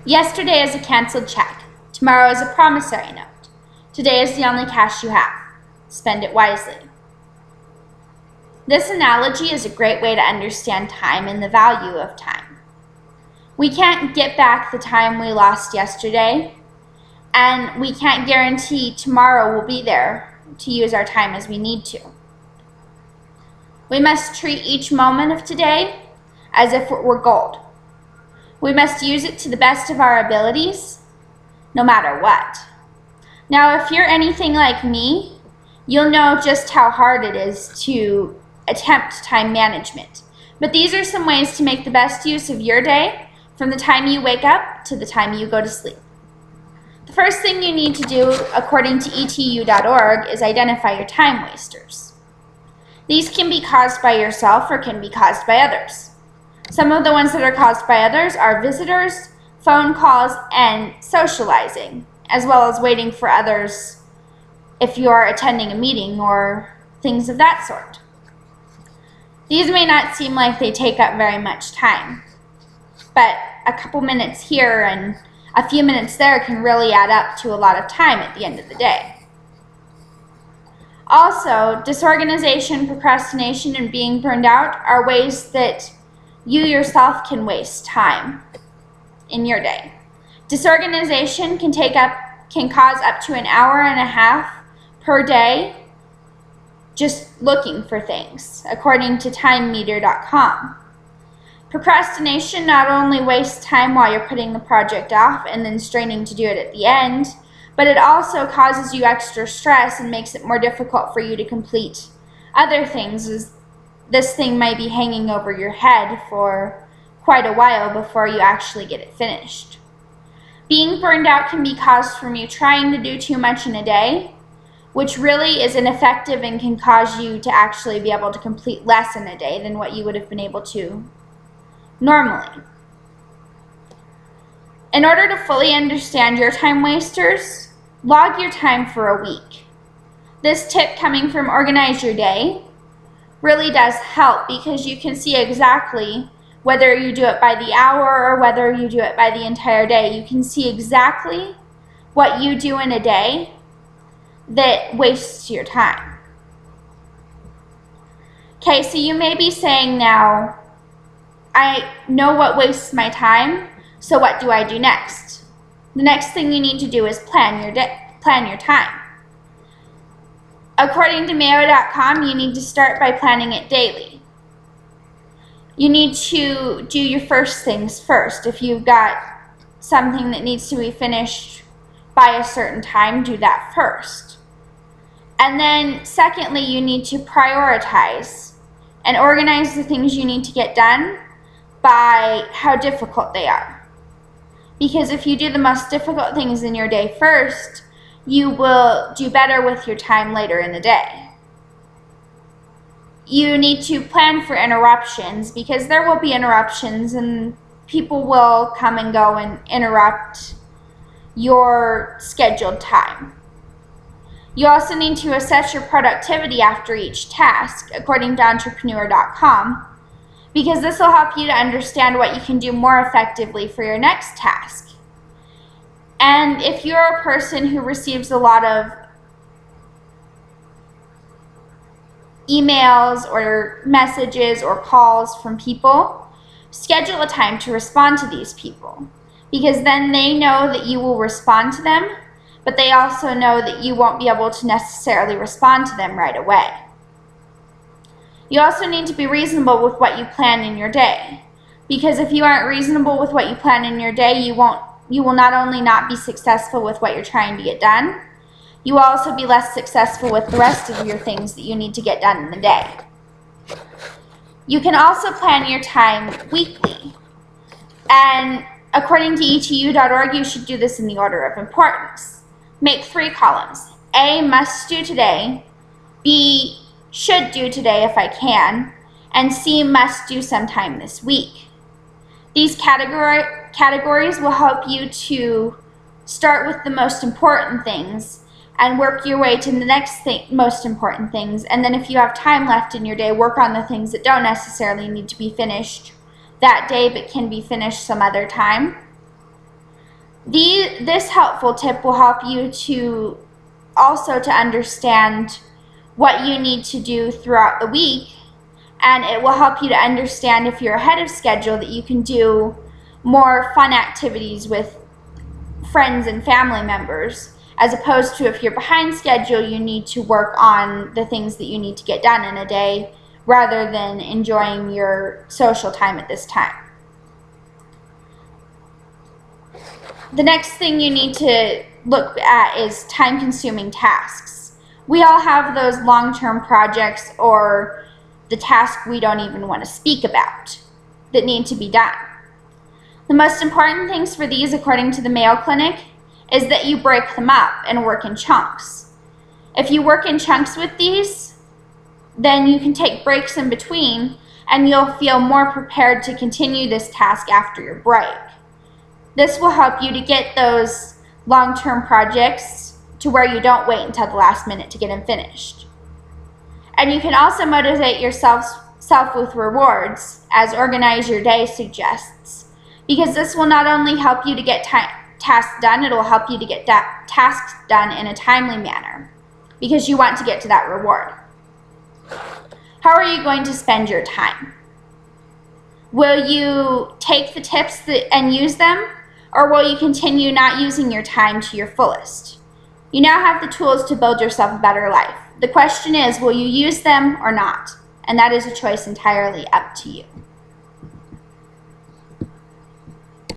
Yesterday is a canceled check. Tomorrow is a promissory note. Today is the only cash you have. Spend it wisely. This analogy is a great way to understand time and the value of time. We can't get back the time we lost yesterday, and we can't guarantee tomorrow we'll be there to use our time as we need to. We must treat each moment of today as if it were gold. We must use it to the best of our abilities, no matter what. Now, if you're anything like me, you'll know just how hard it is to attempt time management. But these are some ways to make the best use of your day from the time you wake up to the time you go to sleep. The first thing you need to do, according to etu.org, is identify your time wasters. These can be caused by yourself or can be caused by others. Some of the ones that are caused by others are visitors, phone calls, and socializing, as well as waiting for others if you are attending a meeting or things of that sort. These may not seem like they take up very much time, but a couple minutes here and a few minutes there can really add up to a lot of time at the end of the day. Also, disorganization, procrastination, and being burned out are ways that you yourself can waste time in your day. Disorganization can cause up to an hour and a half per day just looking for things, according to timemeter.com. Procrastination not only wastes time while you're putting the project off and then straining to do it at the end, but it also causes you extra stress and makes it more difficult for you to complete other things, as this thing might be hanging over your head for quite a while before you actually get it finished. Being burned out can be caused from you trying to do too much in a day, which really is ineffective and can cause you to actually be able to complete less in a day than what you would have been able to normally. In order to fully understand your time wasters, log your time for a week. This tip, coming from Organize Your Day, really does help because you can see exactly whether you do it by the hour or whether you do it by the entire day. You can see exactly what you do in a day that wastes your time. Okay, so you may be saying now, I know what wastes my time, so what do I do next? The next thing you need to do is plan your time. According to Mayo.com, you need to start by planning it daily. You need to do your first things first. If you've got something that needs to be finished by a certain time, do that first. And then secondly, you need to prioritize and organize the things you need to get done by how difficult they are. Because if you do the most difficult things in your day first, you will do better with your time later in the day. You need to plan for interruptions because there will be interruptions and people will come and go and interrupt your scheduled time. You also need to assess your productivity after each task, according to entrepreneur.com, because this will help you to understand what you can do more effectively for your next task. And if you're a person who receives a lot of emails or messages or calls from people, schedule a time to respond to these people, because then they know that you will respond to them, but they also know that you won't be able to necessarily respond to them right away. You also need to be reasonable with what you plan in your day, because if you aren't reasonable with what you plan in your day, you will not only not be successful with what you're trying to get done, you will also be less successful with the rest of your things that you need to get done in the day. You can also plan your time weekly, and according to etu.org, you should do this in the order of importance. Make 3 columns. A, must do today. B, should do today if I can. And C, must do sometime this week. These categories will help you to start with the most important things and work your way to the next most important things. And then if you have time left in your day, work on the things that don't necessarily need to be finished that day but can be finished some other time. This helpful tip will help you to understand what you need to do throughout the week, and it will help you to understand, if you're ahead of schedule, that you can do more fun activities with friends and family members, as opposed to if you're behind schedule, you need to work on the things that you need to get done in a day rather than enjoying your social time at this time. The next thing you need to look at is time-consuming tasks. We all have those long-term projects or the task we don't even want to speak about that need to be done. The most important things for these, according to the Mayo Clinic, is that you break them up and work in chunks. If you work in chunks with these, then you can take breaks in between and you'll feel more prepared to continue this task after your break. This will help you to get those long-term projects to where you don't wait until the last minute to get them finished. And you can also motivate yourself with rewards, as Organize Your Day suggests, because this will not only help you to get tasks done, it will help you to get tasks done in a timely manner, because you want to get to that reward. How are you going to spend your time? Will you take the tips and use them, or will you continue not using your time to your fullest? You now have the tools to build yourself a better life. The question is, will you use them or not? And that is a choice entirely up to you.